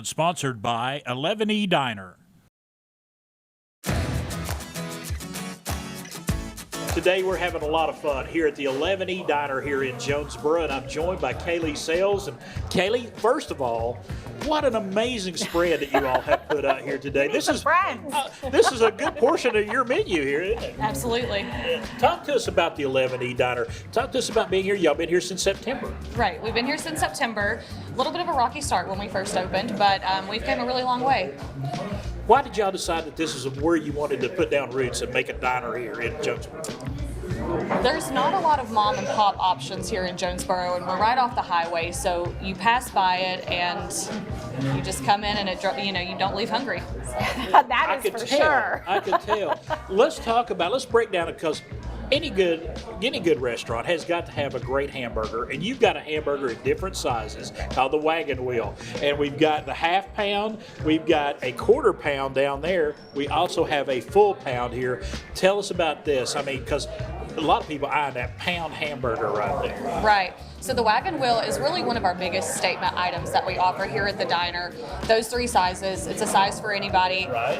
episode sponsored by 11E Diner. Today we're having a lot of fun here at the 11E Diner here in Jonesboro, and I'm joined by Healey Sales. And Healey, first of all, what an amazing spread that you all have put out here today. This is a good portion of your menu here, isn't it? Absolutely. Talk to us about the 11E Diner. Talk to us about being here. Y'all been here since September. Right. We've been here since September. A little bit of a rocky start when we first opened, but we've come a really long way. Why did y'all decide that this is where you wanted to put down roots and make a diner here in Jonesboro? There's not a lot of mom and pop options here in Jonesboro, and we're right off the highway, so you pass by it and you just come in and you don't leave hungry. That is for sure. I can tell. Let's break down it, because any good restaurant has got to have a great hamburger, and you've got a hamburger in different sizes called the wagon wheel. And we've got the half pound, we've got a quarter pound down there. We also have a full pound here. Tell us about this. I mean, because a lot of people eye that pound hamburger right there. Right. So the wagon wheel is really one of our biggest statement items that we offer here at the diner. Those three sizes, it's a size for anybody. Right.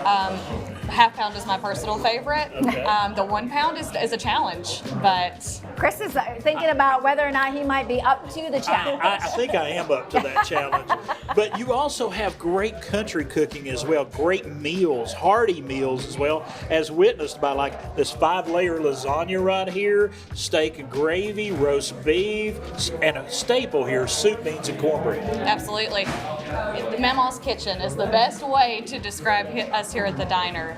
Half pound is my personal favorite. Okay. The 1 pound is a challenge, but Chris is thinking about whether or not he might be up to the challenge. I think I am up to that challenge. But you also have great country cooking as well, great meals, hearty meals as well, as witnessed by like this 5-layer lasagna right here, steak and gravy, roast beef, and a staple here, soup, beans, and cornbread. absolutely. The Mama's Kitchen is the best way to describe us here at the diner.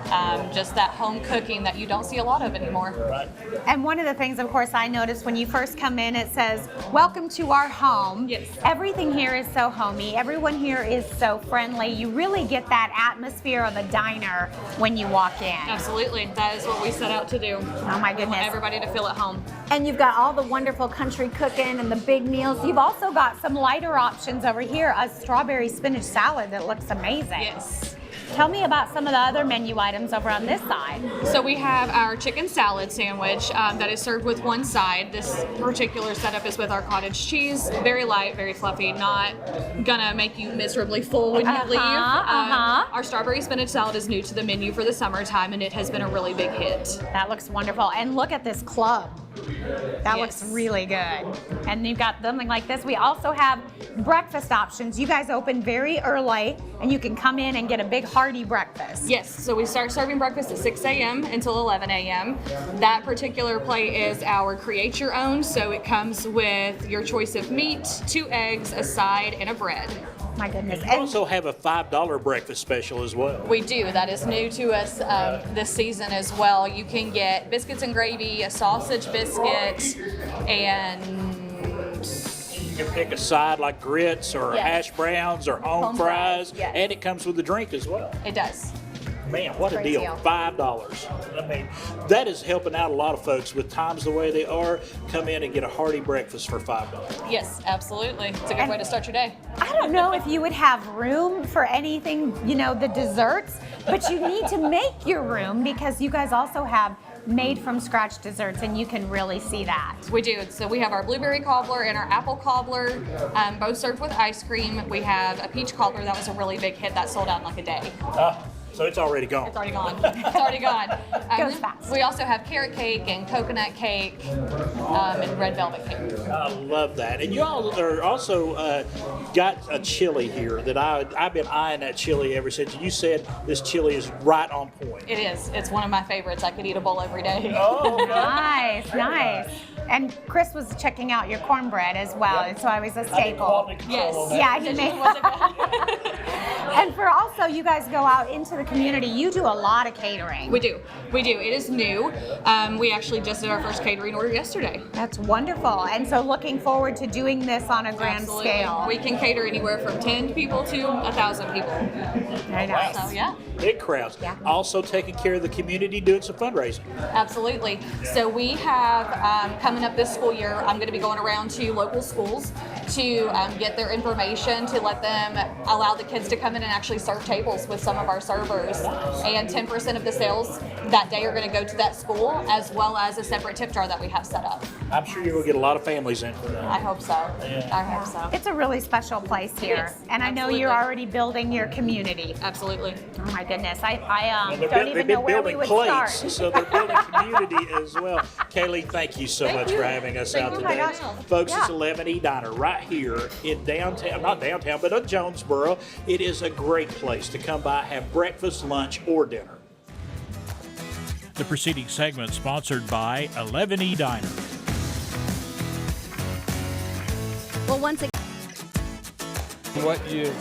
Just that home cooking that you don't see a lot of anymore. Right. And one of the things, of course, I noticed when you first come in, it says, "Welcome to our home." Yes. Everything here is so homey. Everyone here is so friendly. You really get that atmosphere of a diner when you walk in. Absolutely. That is what we set out to do. Oh my We want goodness. everybody to feel at home. And you've got all the wonderful country cooking and the big meals. You've also got some lighter options over here, a strawberry spinach salad that looks amazing. Yes. Tell me about some of the other menu items over on this side. So we have our chicken salad sandwich that is served with one side. This particular setup is with our cottage cheese. Very light, very fluffy, not gonna make you miserably full when you leave. Our strawberry spinach salad is new to the menu for the summertime, and it has been a really big hit. That looks wonderful. And look at this club. That looks Yes. really good. And you've got something like this. We also have breakfast options. You guys open very early, and you can come in and get a big hearty breakfast. Yes, so we start serving breakfast at 6 a.m. until 11 a.m. That particular plate is our create your own, so it comes with your choice of meat, 2 eggs, a side, and a bread. My goodness. You also have a $5 breakfast special as well. We do. That is new to us this season as well. You can get biscuits and gravy, a sausage biscuit, and You can pick a side like grits or Yes. hash browns or home fries, yes. and it comes with a drink as well. it does. Man, what a Great deal. deal. $5. I mean, that is helping out a lot of folks with times the way they are. Come in and get a hearty breakfast for $5. Yes, absolutely. It's a good way to start your day. I don't know if you would have room for anything, the desserts, but you need to make your room because you guys also have made from scratch desserts, and you can really see that. We do. So we have our blueberry cobbler and our apple cobbler, both served with ice cream. We have a peach cobbler that was a really big hit that sold out in like a day. So it's already gone. It's already gone. It's already gone. Goes fast. We also have carrot cake and coconut cake and red velvet cake. I love that. And you all are also got a chili here that I've been eyeing that chili ever since. You said this chili is right on point. It is. It's one of my favorites. I could eat a bowl every day. Oh, okay. Nice. And Chris was checking out your cornbread as well. It's always a staple. Yes. Yeah, he made. And for also, you guys go out into the community. You do a lot of catering. We do. We do. It is new. We actually just did our first catering order yesterday. That's wonderful. And so looking forward to doing this on a grand Absolutely. scale. We can cater anywhere from 10 people to 1,000 people. Very nice. So yeah. Big crowds. Yeah. Also taking care of the community, doing some fundraising. Absolutely. So we have coming up this school year, I'm going to be going around to local schools to get their information, to let them allow the kids to come in and actually search tables with some of our servers, and 10% of the sales that day are going to go to that school, as well as a separate tip jar that we have set up. I'm sure you will get a lot of families in for that. I hope so. I hope so. It's a really special place here, and I know absolutely. you're already building your community. Absolutely. Oh my goodness, I And they've don't been even know where we building would plates, start. so they're building community as well. Kaylee, thank you so much for having us out you. today. Oh my gosh. Folks, it's Yeah. 11E Diner right here in downtown, not downtown, but in Jonesboro. It is a great place to come by, have breakfast, lunch, or dinner. The preceding segment sponsored by 11E Diner. Well, once again. What you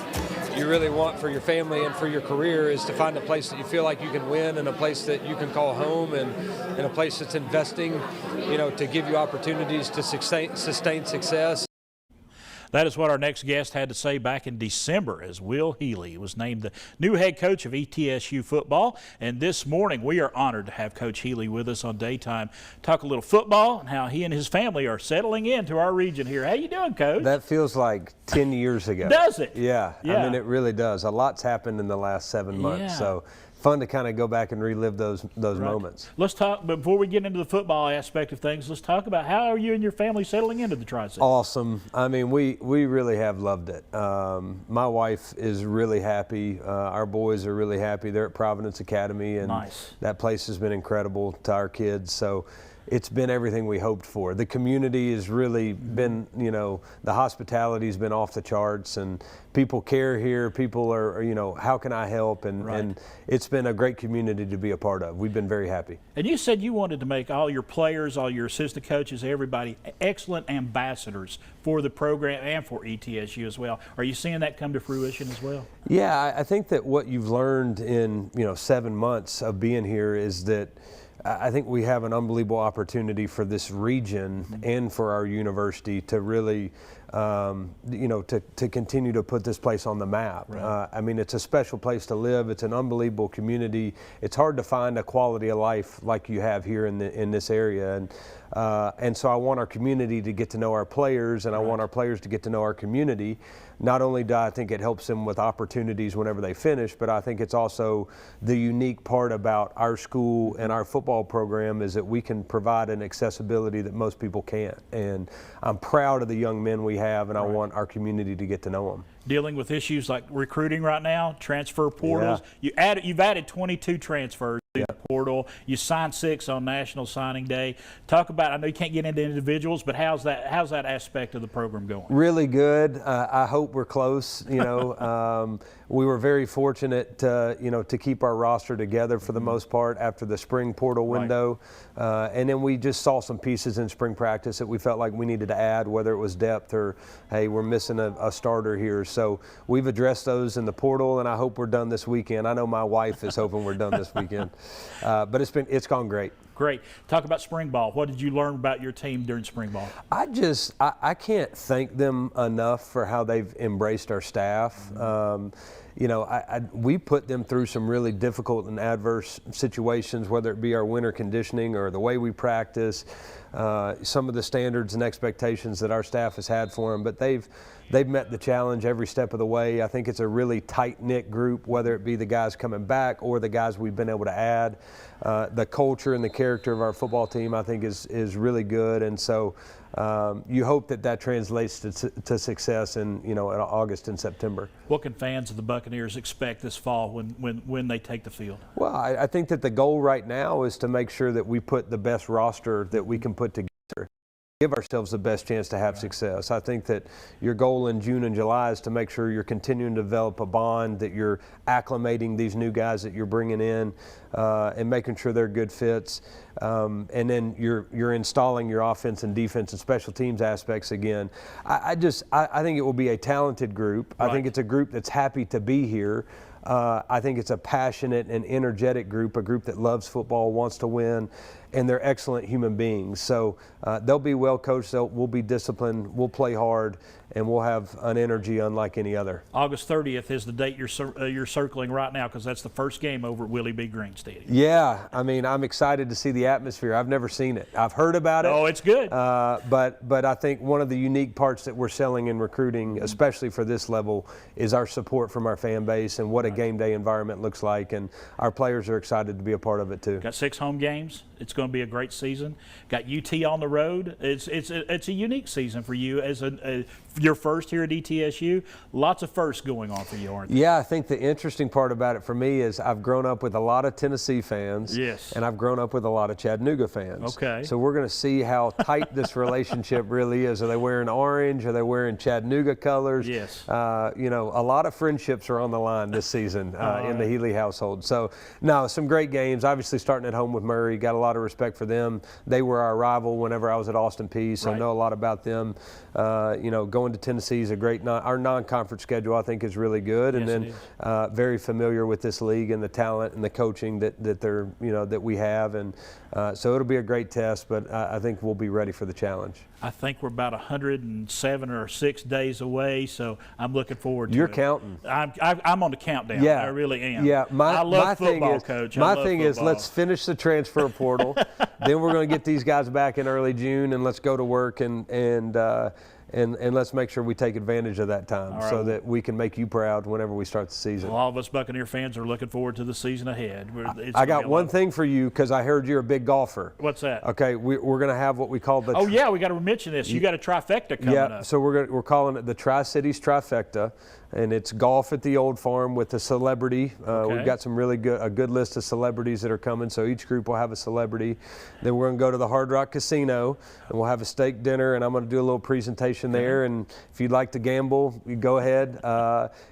really want for your family and for your career is to find a place that you feel like you can win, and a place that you can call home, and a place that's investing, to give you opportunities to sustain success. That is what our next guest had to say back in December as Will Healey was named the new head coach of ETSU football. And this morning we are honored to have Coach Healey with us on Daytime, talk a little football and how he and his family are settling into our region here. How you doing, Coach? That feels like 10 years ago. Does it? Yeah. Yeah. I mean, it really does. A lot's happened in the last 7 months. Yeah. So fun to kind of go back and relive those moments. Let's talk, but before we get into the football aspect of things, let's talk about how are you and your family settling into the Tri-Cities? Awesome. I mean, we really have loved it. My wife is really happy. Our boys are really happy. They're at Providence Academy, and Nice. that place has been incredible to our kids. So it's been everything we hoped for. The community has really been, the hospitality's been off the charts, and people care here. People are, how can I help? And it's been a great community to be a part of. We've been very happy. And you said you wanted to make all your players, all your assistant coaches, everybody excellent ambassadors for the program and for ETSU as well. Are you seeing that come to fruition as well? Yeah, I think that what you've learned in, 7 months of being here is that I think we have an unbelievable opportunity for this region and for our university to really, to continue to put this place on the map. Right. I mean, it's a special place to live. It's an unbelievable community. It's hard to find a quality of life like you have here in this area. And so I want our community to get to know our players, and I want our players to get to know our community. Not only do I think it helps them with opportunities whenever they finish, but I think it's also the unique part about our school and our football program is that we can provide an accessibility that most people can't. And I'm proud of the young men we have, and I want our community to get to know them. Dealing with issues like recruiting right now, transfer portals. Yeah. You've added 22 transfers to the portal. You signed 6 on National Signing Day. Talk about, I know you can't get into individuals, but how's that aspect of the program going? Really good. I hope we're close. We were very fortunate to keep our roster together for the most part after the spring portal window. And then we just saw some pieces in spring practice that we felt like we needed to add, whether it was depth or, hey, we're missing a starter here. So we've addressed those in the portal, and I hope we're done this weekend. I know my wife is hoping we're done this weekend. But it's gone great. Great. Talk about spring ball. What did you learn about your team during spring ball? I can't thank them enough for how they've embraced our staff. We put them through some really difficult and adverse situations, whether it be our winter conditioning or the way we practice, some of the standards and expectations that our staff has had for them. But they've met the challenge every step of the way. I think it's a really tight-knit group, whether it be the guys coming back or the guys we've been able to add. The culture and the character of our football team, I think, is really good. And so you hope that translates to success in August and September. What can fans of the Buccaneers expect this fall when they take the field? Well, I think that the goal right now is to make sure that we put the best roster that we can put together. Give ourselves the best chance to have success. I think that your goal in June and July is to make sure you're continuing to develop a bond, that you're acclimating these new guys that you're bringing in, and making sure they're good fits. And then you're installing your offense and defense and special teams aspects again. I think it will be a talented group. I think it's a group that's happy to be here. I think it's a passionate and energetic group, a group that loves football, wants to win. and they're excellent human beings. So they'll be well coached, we'll be disciplined, we'll play hard, and we'll have an energy unlike any other. August 30th is the date you're circling right now, because that's the first game over at Willie B. Green Stadium. Yeah, I mean, I'm excited to see the atmosphere. I've never seen it. I've heard about it. Oh, it's good. But I think one of the unique parts that we're selling in recruiting, especially for this level, is our support from our fan base and what a game day environment looks like. And our players are excited to be a part of it too. Got 6 home games. It's going to be a great season. Got UT on the road. It's a unique season for you as your first here at ETSU. Lots of firsts going on for you, aren't there? Yeah, I think the interesting part about it for me is I've grown up with a lot of Tennessee fans. Yes. And I've grown up with a lot of Chattanooga fans. Okay. So we're going to see how tight this relationship really is. Are they wearing orange? Are they wearing Chattanooga colors? Yes. You know, a lot of friendships are on the line this season in the Healey household. So, no, some great games. Obviously, starting at home with Murray, got a lot of respect for them. They were our rival whenever I was at Austin Peay, so I know a lot about them. You know, going to Tennessee is a great our non-conference schedule, I think, is really good, and then very familiar with this league and the talent and the coaching that they're that we have, and so it'll be a great test. But I think we'll be ready for the challenge. I think we're about 107 or 6 days away, so I'm looking forward to it. You're counting. I'm on the countdown. Yeah, I really am. Yeah, I love football, Coach. My thing is, let's finish the transfer portal. Then we're going to get these guys back in early June, and let's go to work and let's make sure we take advantage of that time so that we can make you proud whenever we start the season. Well, all of us Buccaneer fans are looking forward to the season ahead. I got one thing for you, because I heard you're a big golfer. What's that? Okay, we're going to have what we call the. Oh yeah, we got to mention this. You got a trifecta coming up. Yeah, so we're calling it the Tri-Cities Trifecta, and it's golf at the Old Farm with a celebrity. We've got some really good list of celebrities that are coming. So each group will have a celebrity. Then we're going to go to the Hard Rock Casino, and we'll have a steak dinner, and I'm going to do a little presentation there. And if you'd like to gamble, you go ahead.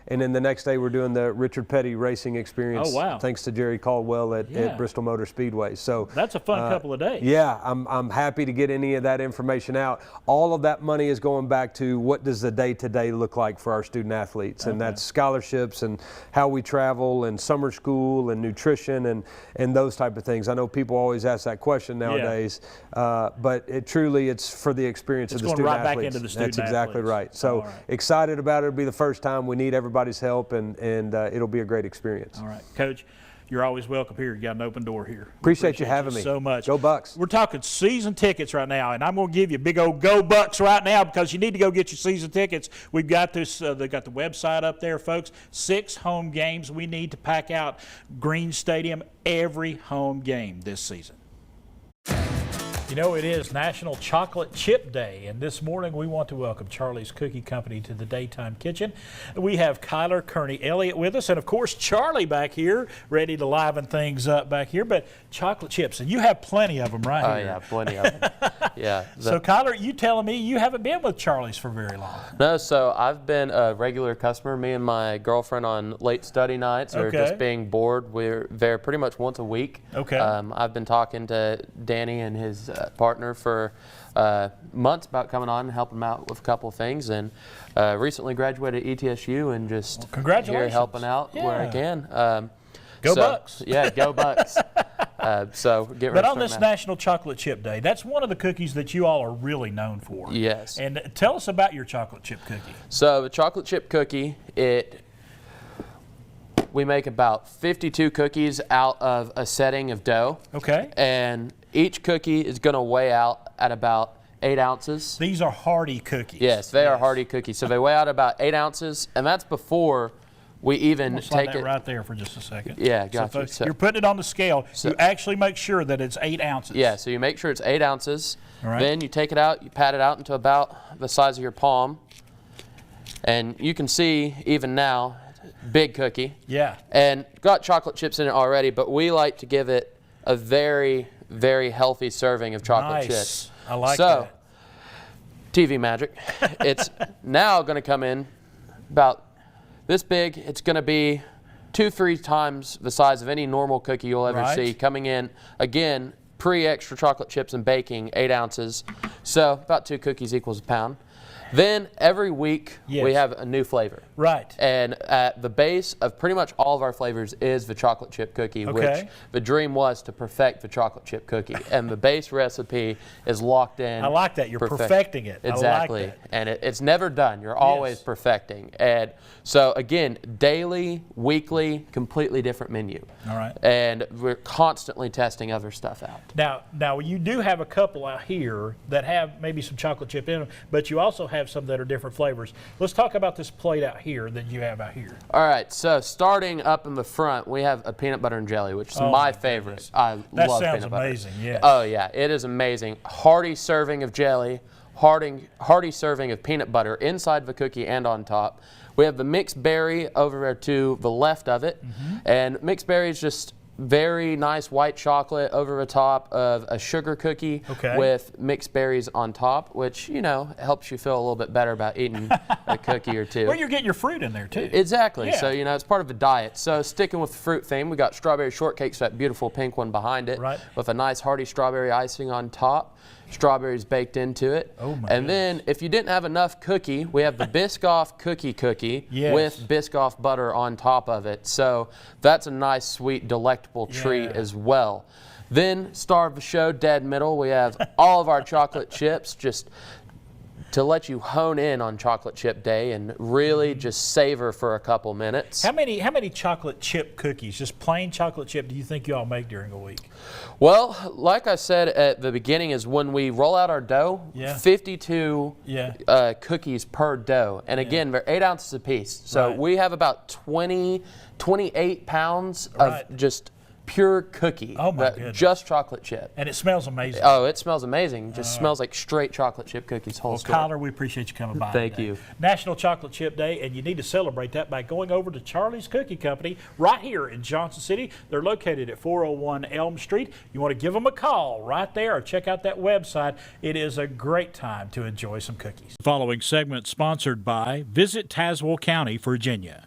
And then the next day we're doing the Richard Petty Racing Experience. Oh wow! Thanks to Jerry Caldwell at Bristol Motor Speedway. So that's a fun couple of days. Yeah, I'm happy to get any of that information out. All of that money is going back to what does the day-to-day look like for our student athletes, and that's scholarships and how we travel and summer school and nutrition and those type of things. I know people always ask that question nowadays, but it's for the experience of the student athletes. Back into the student That's exactly athletes. right. So excited about it. It'll be the first time. We need everybody's help, and it'll be a great experience. All right, Coach. You're always welcome here. You got an open door here. Appreciate you having me so much. Go Bucks. We're talking season tickets right now, and I'm going to give you a big old Go Bucks right now, because you need to go get your season tickets. We've got this. They've got the website up there, folks. 6 home games. We need to pack out Green Stadium every home game this season. You know, it is National Chocolate Chip Day, and this morning we want to welcome Charlie's Cookie Company to the Daytime Kitchen. We have Kyler Kearney Elliott with us, and of course Charlie back here, ready to liven things up back here. But chocolate chips, and you have plenty of them right here. Oh yeah, plenty of them. Yeah. So Kyler, you telling me you haven't been with Charlie's for very long? No, so I've been a regular customer. Me and my girlfriend on late study nights or just being bored, we're there pretty much once a week. Okay. I've been talking to Danny and his partner for months about coming on and helping them out with a couple of things, and recently graduated at ETSU and just here helping out where I can. Go Bucks! Yeah, go Bucks! So get ready. But on this National Chocolate Chip Day, that's one of the cookies that you all are really known for. Yes. And tell us about your chocolate chip cookie. So the chocolate chip cookie, we make about 52 cookies out of a setting of dough. Okay. And each cookie is going to weigh out at about 8 ounces. These are hearty cookies. Yes, they are hearty cookies. So they weigh out about 8 ounces, and that's before we even take it right there for just a second. Yeah, gotcha. So folks, you're putting it on the scale. So you actually make sure that it's 8 ounces. Yeah, so you make sure it's 8 ounces. All right. Then you take it out, you pat it out into about the size of your palm. And you can see even now, big cookie. Yeah. And got chocolate chips in it already, but we like to give it a very, very healthy serving of chocolate chips. I like that. So, TV magic. It's now going to come in about this big. It's going to be 2-3 times the size of any normal cookie you'll ever see. Coming in, again, pre-extra chocolate chips and baking, 8 ounces. So about 2 cookies equals a pound. Then every week Yes. we have a new flavor. Right. And at the base of pretty much all of our flavors is the chocolate chip cookie, which Okay. the dream was to perfect the chocolate chip cookie. And the base recipe is locked in. I like that. You're perfecting it. Exactly. I like that. And it's never done. You're always Yes. perfecting. And so again, daily, weekly, completely different menu. All right. And we're constantly testing other stuff out. Now you do have a couple out here that have maybe some chocolate chip in them, but you also have some that are different flavors. Let's talk about this plate out here that you have out here. All right, so starting up in the front, we have a peanut butter and jelly, which is Oh, my my favorite. goodness. I That love sounds peanut butter. amazing, yes. Oh yeah, it is amazing. Hearty serving of jelly, hearty serving of peanut butter inside the cookie and on top. We have the mixed berry over there to the left of it, and mixed berry is just very nice white chocolate over the top of a sugar cookie with mixed berries on top, which, you know, helps you feel a little bit better about eating a cookie or two. Well, you're getting your fruit in there too. Exactly. Yeah. So, you know, it's part of the diet. So, sticking with the fruit theme, we got strawberry shortcakes, that beautiful pink one behind it, with a nice hearty strawberry icing on top. Strawberries baked into it. Oh my And then, if you didn't have enough cookie, we have the Biscoff cookie Yes. with Biscoff butter on top of it. So that's a nice, sweet, delectable treat as well. Then, star of the show, dead middle, we have all of our chocolate chips, just to let you hone in on chocolate chip day and really just savor for a couple minutes. How many chocolate chip cookies, just plain chocolate chip, do you think you all make during a week? Well, like I said at the beginning, is when we roll out our dough, 52 cookies per dough. And again, they're 8 ounces a piece. So we have about 28 pounds of just pure cookie. Oh my goodness. Just chocolate chip. And it smells amazing. Oh, it smells amazing. Just smells like straight chocolate chip cookies whole store. Kyler, we appreciate you coming by. Thank today. you. National Chocolate Chip Day, and you need to celebrate that by going over to Charlie's Cookie Company right here in Johnson City. They're located at 401 Elm Street. You want to give them a call right there or check out that website. It is a great time to enjoy some cookies. The following segment sponsored by Visit Tazewell County, Virginia.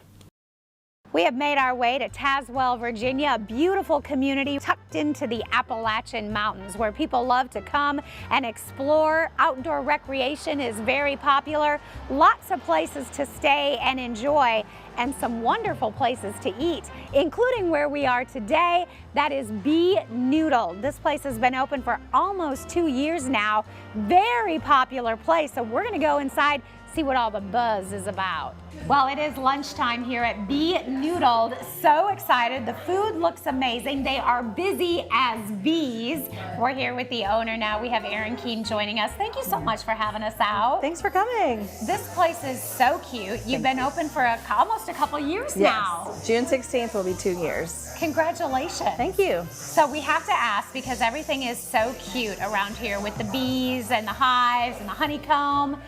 We have made our way to Tazewell, Virginia, a beautiful community tucked into the Appalachian Mountains where people love to come and explore. Outdoor recreation is very popular. Lots of places to stay and enjoy, and some wonderful places to eat, including where we are today. That is Be Noodled. This place has been open for almost 2 years now. Very popular place, so we're gonna go inside, see what all the buzz is about. Well, it is lunchtime here at Be Noodled. So excited. The food looks amazing. They are busy as bees. We're here with the owner now. We have Erin Keene joining us. Thank you so much for having us out. Thanks for coming. This place is so cute. You've been open for almost a couple years now. June 16th will be 2 years. Congratulations. Thank you. So we have to ask, because everything is so cute around here with the bees and the hives and the honeycomb.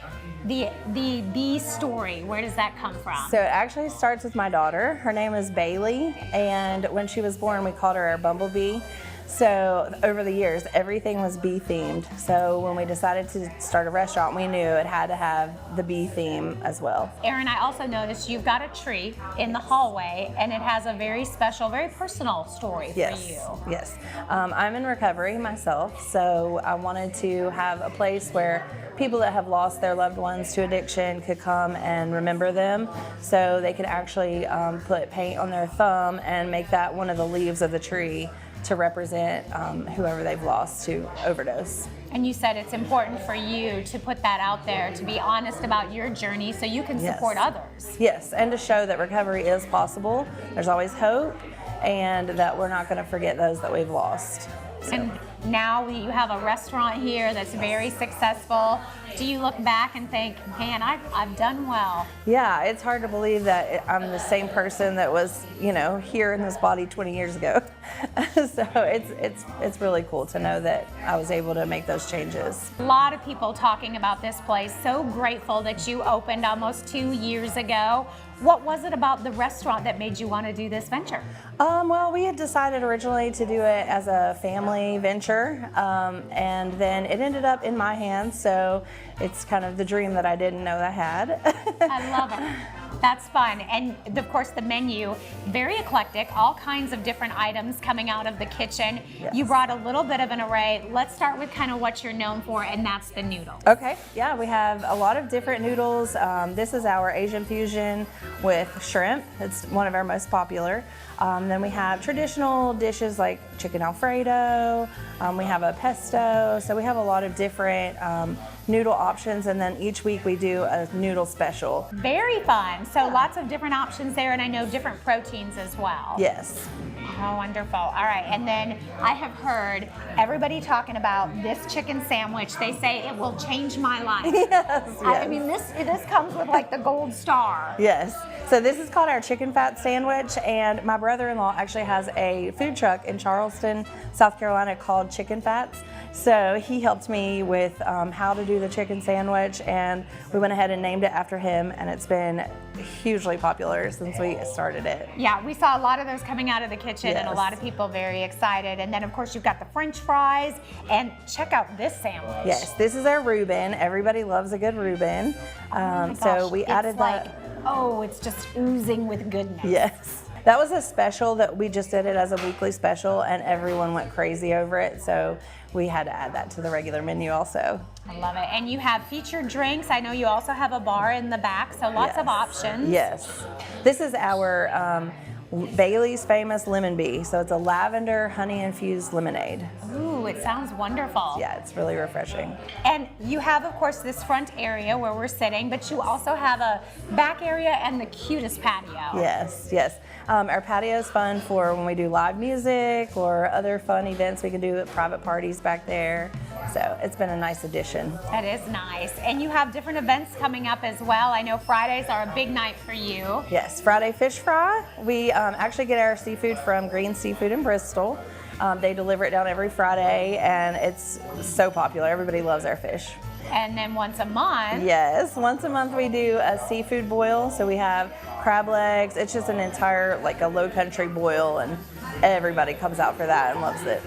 The bee story, where does that come from? So it actually starts with my daughter. Her name is Bailey, and when she was born, we called her our Bumblebee. So over the years, everything was bee themed. So when we decided to start a restaurant, we knew it had to have the bee theme as well. Erin, I also noticed you've got a tree in the hallway, and it has a very special, very personal story for you. Yes. I'm in recovery myself, so I wanted to have a place where people that have lost their loved ones to addiction could come and remember them, so they could actually put paint on their thumb and make that one of the leaves of the tree to represent whoever they've lost to overdose. And you said it's important for you to put that out there, to be honest about your journey so you can support others. Yes, and to show that recovery is possible. There's always hope, and that we're not going to forget those that we've lost. So. And now you have a restaurant here that's very successful. Do you look back and think, man, I've done well? Yeah, it's hard to believe that I'm the same person that was, here in this body 20 years ago. So it's really cool to know that I was able to make those changes. A lot of people talking about this place. So grateful that you opened almost 2 years ago. What was it about the restaurant that made you want to do this venture? Well, we had decided originally to do it as a family venture, and then it ended up in my hands, so it's kind of the dream that I didn't know I had. I love it. That's fun. And of course the menu, very eclectic, all kinds of different items coming out of the kitchen. Yes. You brought a little bit of an array. Let's start with kind of what you're known for, and that's the noodle. Okay, yeah, we have a lot of different noodles. This is our Asian fusion with shrimp. It's one of our most popular. Then we have traditional dishes like chicken Alfredo. We have a pesto. So we have a lot of different noodle options, and then each week we do a noodle special. Very fun. So lots of different options there, and I know different proteins as well. Yes. Oh, wonderful. All right, and then I have heard everybody talking about this chicken sandwich. They say it will change my life. Yes, I mean, this comes with like the gold star. Yes. So this is called our chicken fat sandwich, and my brother-in-law actually has a food truck in Charleston, South Carolina called Chicken Fats. So he helped me with how to do the chicken sandwich, and we went ahead and named it after him, and it's been hugely popular since we started it. Yeah, we saw a lot of those coming out of the kitchen, and a Yes. lot of people very excited. And then of course you've got the French fries, and check out this sandwich. Yes, this is our Reuben. Everybody loves a good Reuben. Oh So gosh, we it's added like, that. oh, it's just oozing with goodness. Yes. That was a special that we just did it as a weekly special, and everyone went crazy over it. So we had to add that to the regular menu also. I love it. And you have featured drinks. I know you also have a bar in the back, so lots of options. Yes. This is our Bailey's famous lemon bee. So it's a lavender honey infused lemonade. Ooh, it sounds wonderful. Yeah, it's really refreshing. And you have, of course, this front area where we're sitting, but you also have a back area and the cutest patio. Yes, yes. Our patio is fun for when we do live music or other fun events. We can do private parties back there. So it's been a nice addition. That is nice. And you have different events coming up as well. I know Fridays are a big night for you. Yes, Friday Fish Fry. We actually get our seafood from Green Seafood in Bristol. They deliver it down every Friday, and it's so popular. Everybody loves our fish. And then once a month. Yes, once a month we do a seafood boil. So we have crab legs. It's just an entire, like a low country boil, and everybody comes out for that and loves it.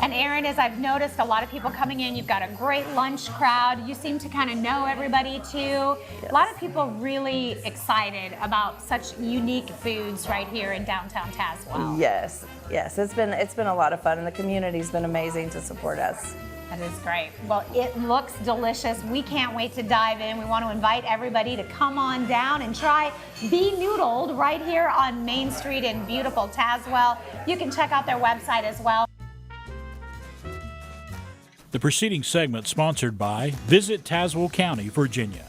And Aaron, as I've noticed, a lot of people coming in, you've got a great lunch crowd. You seem to kind of know everybody too. Yes. A lot of people really excited about such unique foods right here in downtown Tazewell. Yes, yes, it's been a lot of fun, and the community's been amazing to support us. That is great. Well, it looks delicious. We can't wait to dive in. We want to invite everybody to come on down and try Be Noodled right here on Main Street in beautiful Tazewell. You can check out their website as well. The preceding segment sponsored by Visit Tazewell County, Virginia.